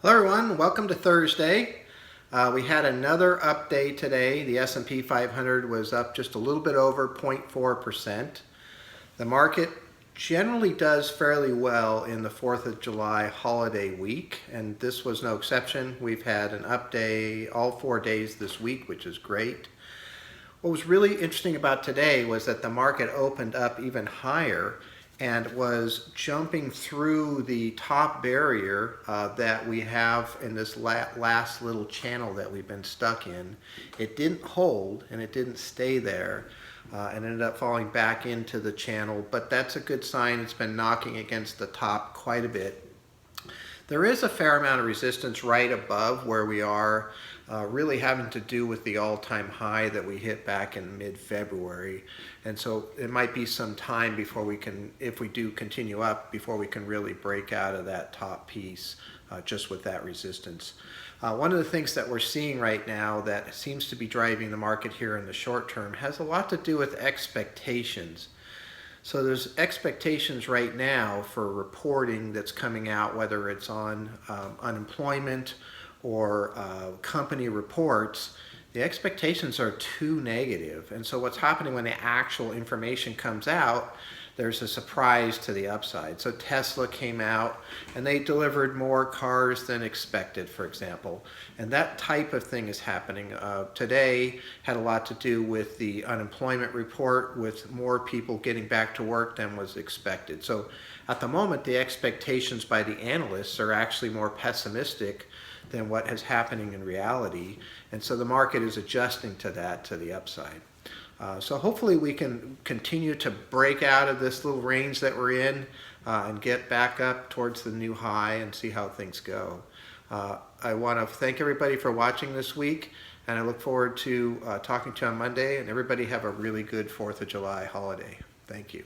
Hello everyone, welcome to Thursday. We had another update today. The S&P 500 was up just a little bit over 0.4%. The market generally does fairly well in the 4th of July holiday week, and this was no exception. We've had an up day all 4 days this week, which is great. What was really interesting about today was that the market opened up even higher and was jumping through the top barrier that we have in this last little channel that we've been stuck in. It didn't hold and it didn't stay there and ended up falling back into the channel, but that's a good sign. It's been knocking against the top quite a bit. There is a fair amount of resistance right above where we are, really having to do with the all-time high that we hit back in mid-February. And so it might be some time before we can, if we do continue up, before we can really break out of that top piece just with that resistance. One of the things that we're seeing right now that seems to be driving the market here in the short term has a lot to do with expectations. So there's expectations right now for reporting that's coming out, whether it's on unemployment or company reports. The expectations are too negative. And so what's happening when the actual information comes out, there's a surprise to the upside. So Tesla came out and they delivered more cars than expected, for example. And that type of thing is happening. Today had a lot to do with the unemployment report, with more people getting back to work than was expected. So at the moment, the expectations by the analysts are actually more pessimistic than what is happening in reality. And so the market is adjusting to that, to the upside. So hopefully we can continue to break out of this little range that we're in and get back up towards the new high and see how things go. I want to thank everybody for watching this week, and I look forward to talking to you on Monday, and everybody have a really good 4th of July holiday. Thank you.